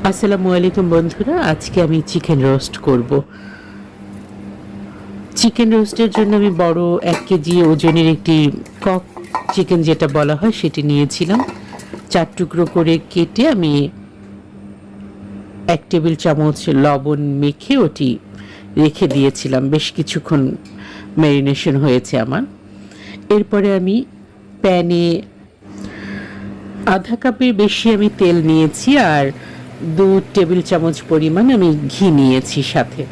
আসসালামু আলাইকুম বন্ধুরা, আজকে আমি চিকেন রোস্ট করব। চিকেন রোস্টের জন্য আমি বড় 1 কেজি ওজনের একটি কক চিকেন যেটা বলা হয় সেটি নিয়েছিলাম। 4 টুকরো করে কেটে আমি 1 টেবিল চামচ লবণ মেখে ওটি রেখে দিয়েছিলাম। বেশ কিছুক্ষণ ম্যারিনেশন হয়েছে আমার। এরপরে আমি প্যানে আধা কাপের বেশি আমি তেল নিয়েছি আর 2 টেবিল চামচ পরিমাণ আমি ঘি নিয়েছি সাথে।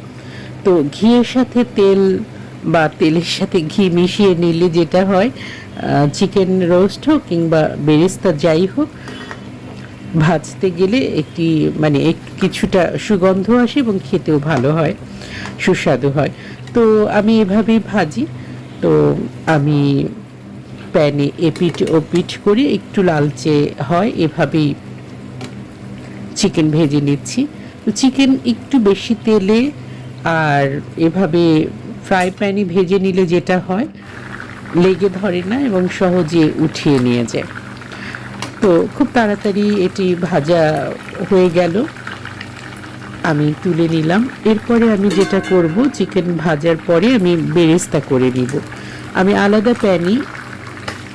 তো ঘিয়ের সাথে তেল বা তেলের সাথে ঘি মিশিয়ে নিলে যেটা হয়, চিকেন রোস্ট হোক কিংবা বেরেস্তা যাই হোক, ভাজতে গেলে একটি কিছুটা সুগন্ধ আসে এবং খেতেও ভালো হয়, সুস্বাদু হয়। তো আমি এভাবেই ভাজি। তো আমি প্যানে এপিঠ ওপিঠ করে একটু লালচে হয় এভাবেই চিকেন ভেজে নিচ্ছি। তো চিকেন একটু বেশি তেলে আর এভাবে ফ্রাই প্যানে ভেজে নিলে যেটা হয়, লেগে ধরে না এবং সহজে উঠিয়ে নিয়ে যায়। তো খুব তাড়াতাড়ি এটি ভাজা হয়ে গেল, আমি তুলে নিলাম। এরপরে আমি যেটা করব, চিকেন ভাজার পরে আমি বেরেস্তা করে নিব। আমি আলাদা প্যানে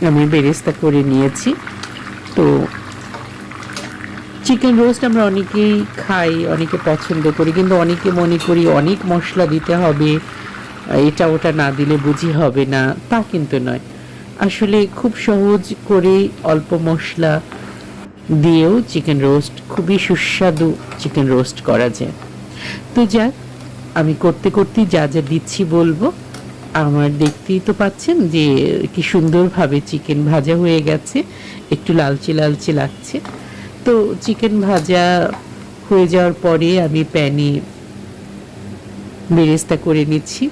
আমি বেরেস্তা করে নিয়েছি। তো চিকেন রোস্ট আমরা অনেকেই খাই, অনেকে পছন্দ করি, কিন্তু অনেকে মনে করি অনেক মশলা দিতে হবে, এটা ওটা না দিলে বুঝি হবে না। তা কিন্তু নয়, আসলে খুব সহজ করে অল্প মশলা দিয়েও চিকেন রোস্ট খুবই সুস্বাদু চিকেন রোস্ট করা যায়। তো যাক, আমি করতে করতে যা যা দিচ্ছি বলবো। আমার দেখতেই তো পাচ্ছেন যে কি সুন্দরভাবে চিকেন ভাজা হয়ে গেছে, একটু লালচে লালচে লাগছে। তো চিকেন ভাজা হয়ে যাওয়ার পরে আমি প্যানে বেরেস্তা করে নিচ্ছি।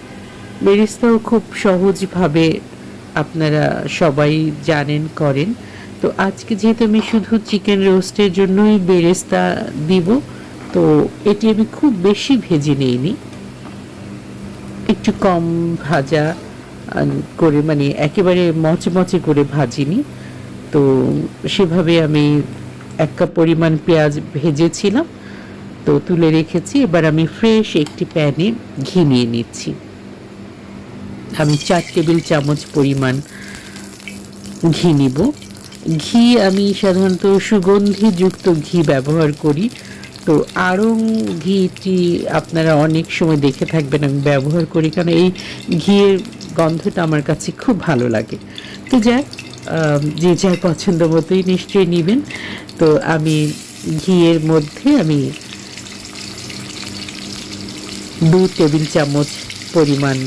বেরেস্তাও খুব সহজভাবে আপনারা সবাই জানেন, করেন। তো আজকে যেহেতু আমি শুধু চিকেন রোস্টের জন্যই বেরেস্তা দিব, তো এটি আমি খুব বেশি ভেজে নিইনি, একটু কম ভাজা করে, একেবারে মচমচে করে ভাজিনি। তো সেভাবে আমি 1 কাপ পরিমাণ পেঁয়াজ ভেজেছিলাম, তো তুলে রেখেছি। এবার আমি ফ্রেশ একটি প্যানে ঘি নিয়ে নিচ্ছি। আমি 4 টেবিল চামচ পরিমাণ ঘি নিব। ঘি আমি সাধারণত সুগন্ধিযুক্ত ঘি ব্যবহার করি। তো আড়ং ঘিটি আপনারা অনেক সময় দেখে থাকবেন আমি ব্যবহার করি, কারণ এই ঘিয়ের গন্ধটা আমার কাছে খুব ভালো লাগে। তো যাক, যে যার পছন্দ মতোই নিশ্চয়ই নেবেন। তো আমি ঘিয়ের মধ্যে আমি 2 টেবিল চামচ পরিমাণ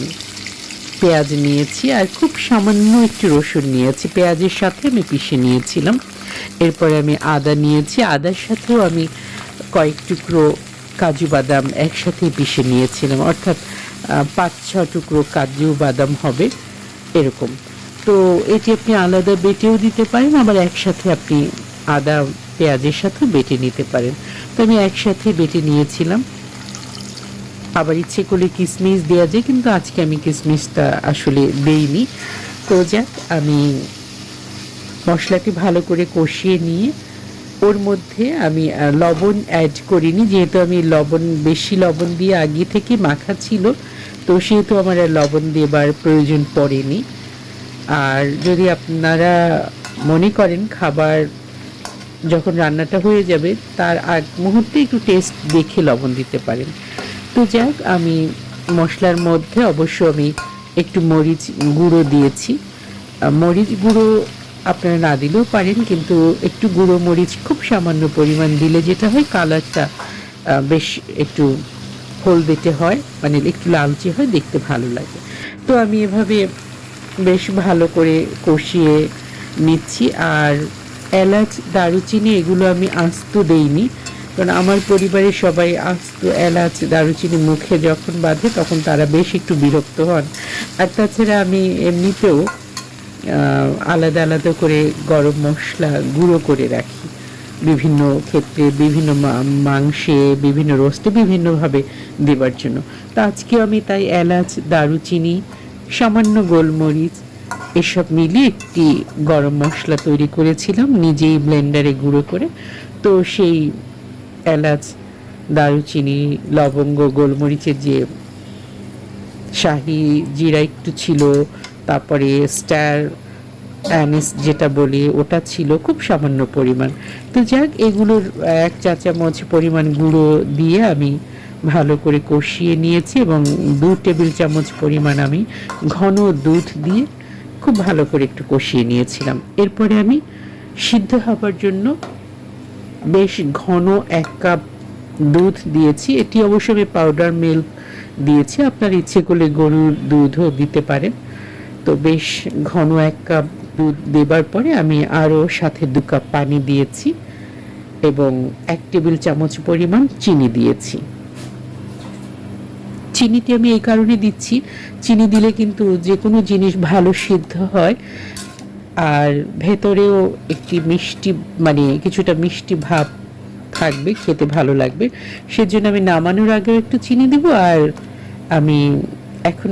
পেঁয়াজ নিয়েছি আর খুব সামান্য একটু রসুন নিয়েছি, পেঁয়াজের সাথে আমি পিষে নিয়েছিলাম। এরপরে আমি আদা নিয়েছি, আদার সাথেও আমি কয়েক টুকরো কাজু বাদাম একসাথে পিষে নিয়েছিলাম, অর্থাৎ 5-6 টুকরো কাজু বাদাম হবে এরকম। তো এটি আপনি আলাদা বেটেও দিতে পারেন, আবার একসাথে আপনি আদা পেঁয়াজের সাথে বেটে নিতে পারেন। তো আমি একসাথে বেটে নিয়েছিলাম। আবার ইচ্ছে করলে কিশমিশ দেওয়া যায়, কিন্তু আজকে আমি কিশমিশটা আসলে দেইনি। তো যাক, আমি মশলাটি ভালো করে কষিয়ে নিয়ে ওর মধ্যে আমি লবণ অ্যাড করিনি, যেহেতু আমি বেশি লবণ দিয়ে আগে থেকে মাখা ছিল, তো সেহেতু আমার আর লবণ দেবার প্রয়োজন পড়েনি। আর যদি আপনারা মনে করেন খাবার যখন রান্নাটা হয়ে যাবে তার আগ মুহূর্তে একটু টেস্ট দেখে লবণ দিতে পারেন। তো যাক, আমি মশলার মধ্যে অবশ্য আমি একটু মরিচ গুঁড়ো দিয়েছি। মরিচ গুঁড়ো আপনারা না দিলেও পারেন, কিন্তু একটু গুঁড়ো মরিচ খুব সামান্য পরিমাণ দিলে যেটা হয়, কালারটা বেশ একটু হলদেটে হয়, একটু লালচে হয়, দেখতে ভালো লাগে। তো আমি এভাবে বেশ ভালো করে কষিয়ে নিচ্ছি। আর এলাচ দারুচিনি এগুলো আমি আস্ত দেইনি, কারণ আমার পরিবারের সবাই আস্ত এলাচ দারুচিনি মুখে যখন বাঁধে তখন তারা বেশ একটু বিরক্ত হন। আর তাছাড়া আমি এমনিতেও আলাদা আলাদা করে গরম মশলা গুঁড়ো করে রাখি, বিভিন্ন ক্ষেত্রে, বিভিন্ন মাংসে, বিভিন্ন রোস্টে বিভিন্নভাবে দেবার জন্য। তো আজকে আমি তাই এলাচ দারুচিনি সামান্য গোলমরিচ এসব মিলিয়ে একটি গরম মশলা তৈরি করেছিলাম, নিজেই ব্লেন্ডারে গুঁড়ো করে। তো সেই এলাচ, দারুচিনি, লবঙ্গ, গোলমরিচের যে শাহি জিরা একটু ছিল, তারপরে স্টার অ্যানিস যেটা বলি ওটা ছিল খুব সামান্য পরিমাণ। তো যাক, এগুলোর 1 চা চামচ পরিমাণ গুঁড়ো দিয়ে আমি ভালো করে কষিয়ে নিয়েছি এবং 2 টেবিল চামচ পরিমাণ আমি ঘন দুধ দিয়ে খুব ভালো করে একটু কষিয়ে নিয়েছিলাম। এরপরে আমি সিদ্ধ হবার জন্য বেশ ঘন 1 কাপ দুধ দিয়েছি। এটি অবশ্য আমি পাউডার মিল্ক দিয়েছি, আপনার ইচ্ছে করলে গরুর দুধও দিতে পারেন। তো বেশ ঘন 1 কাপ দুধ দেবার পরে আমি আরও সাথে 2 কাপ পানি দিয়েছি এবং 1 টেবিল চামচ পরিমাণ চিনি দিয়েছি। চিনিটি আমি এই কারণে দিচ্ছি, চিনি দিলে কিন্তু যে কোনো জিনিস ভালো সিদ্ধ হয় আর ভেতরেও একটি মিষ্টি মানে কিছুটা মিষ্টি ভাব থাকবে, খেতে ভালো লাগবে। সেজন্য আমি নামানোর আগেও একটু চিনি দিব, আর আমি এখন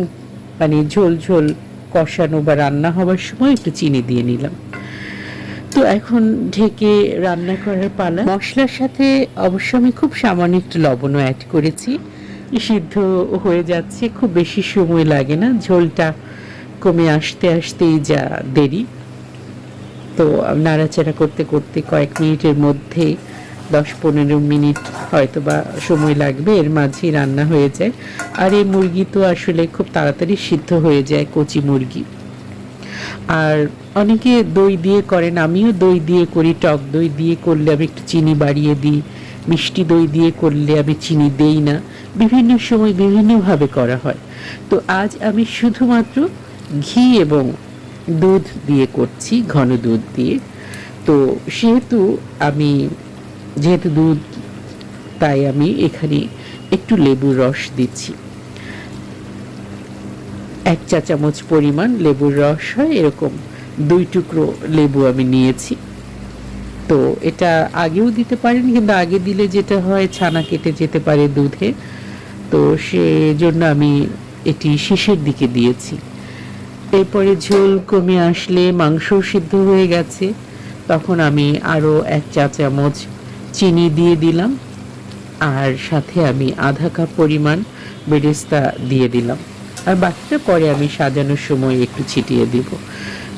মানে ঝোল ঝোল কষানো বা রান্না হবার সময় একটু চিনি দিয়ে নিলাম। তো এখন ঢেকে রান্না করার পালা। মশলার সাথে অবশ্য আমি খুব সামান্য একটু লবণও অ্যাড করেছি। সিদ্ধ হয়ে যাচ্ছে, খুব বেশি সময় লাগে না, ঝোলটা কমে আসতে আসতেই যা দেরি। তো নাড়াচাড়া করতে করতে কয়েক মিনিটের মধ্যে 10-15 মিনিট হয়তো বা সময় লাগবে, এর মাঝেই রান্না হয়ে যায়। আর এই মুরগি তো আসলে খুব তাড়াতাড়ি সিদ্ধ হয়ে যায়, কচি মুরগি। আর অনেকে দই দিয়ে করেন, আমিও দই দিয়ে করি। টক দই দিয়ে করলে আমি একটু চিনি বাড়িয়ে দিই, মিষ্টি দই দিয়ে করলে আমি চিনি দেই না। বিভিন্ন সময় বিভিন্নভাবে করা হয়। তো আজ আমি শুধুমাত্র ঘি এবং দুধ দিয়ে করছি, ঘন দুধ দিয়ে। তো যেহেতু দুধ, তাই আমি এখানে একটু লেবুর রস দিচ্ছি। 1 চা চামচ পরিমাণ লেবুর রস হয় এরকম 2 টুকরো লেবু আমি নিয়েছি। তো এটা আগেও দিতে পারেন, কিন্তু আগে দিলে যেটা হয় ছানা কেটে যেতে পারে দুধে, তো সেজন্য আমি এটি শেষের দিকে দিয়েছি। এরপরে ঝোল কমে আসলে, মাংস সিদ্ধ হয়ে গেছে, তখন আমি আরও 1 চা চামচ চিনি দিয়ে দিলাম, আর সাথে আমি আধা কাপ পরিমাণ বেরেস্তা দিয়ে দিলাম, আর বাকিটা পরে আমি সাজানোর সময় একটু ছিটিয়ে দিব।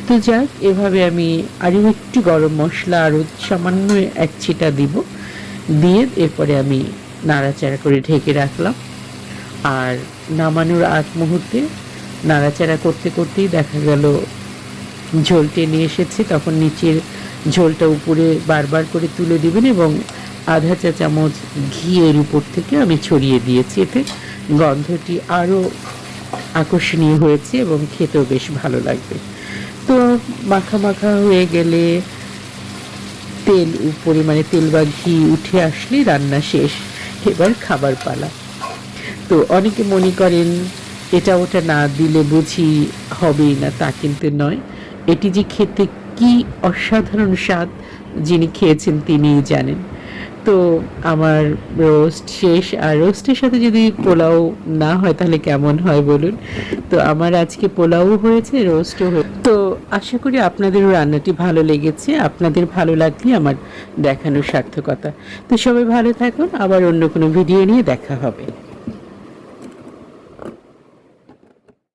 তো যাক, এভাবে আমি আরও একটু গরম মশলা আরও সামান্য 1 ছিটা দিব, দিয়ে এরপরে আমি নাড়াচাড়া করে ঢেকে রাখলাম। আর নামানোর আগ মুহূর্তে নাড়াচাড়া করতে করতেই দেখা গেল ঝোল টেনে এসেছে, তখন নিচের ঝোলটা উপরে বারবার করে তুলে দিবেন এবং আধা চা চামচ ঘি এর উপর থেকে আমি ছড়িয়ে দিয়েছি। এতে গন্ধটি আরও আকর্ষণীয় হয়েছে এবং খেতেও বেশ ভালো লাগবে। তো মাখা মাখা হয়ে গেলে তেল উপরে মানে তেল বা ঘি উঠে আসলে রান্না শেষ, এবার খাবার পালা। তো অনেকে মনে করেন এটা ওটা না দিলে বুঝি হবেই না, তা কিন্তু নয়। এটি যে খেতে কি অসাধারণ স্বাদ, যিনি খেয়েছেন তিনিই জানেন। তো আমার রোস্ট শেষ, আর রোস্টের সাথে যদি পোলাও না হয় তাহলে কেমন হয় বলুন। তো আমার আজকে পোলাও হয়েছে, রোস্টও হয়েছে। তো আশা করি আপনাদেরও রান্নাটি ভালো লেগেছে। আপনাদের ভালো লাগলে আমার দেখানোর সার্থকতা। তো সবাই ভালো থাকুন, আবার অন্য কোনো ভিডিও নিয়ে দেখা হবে।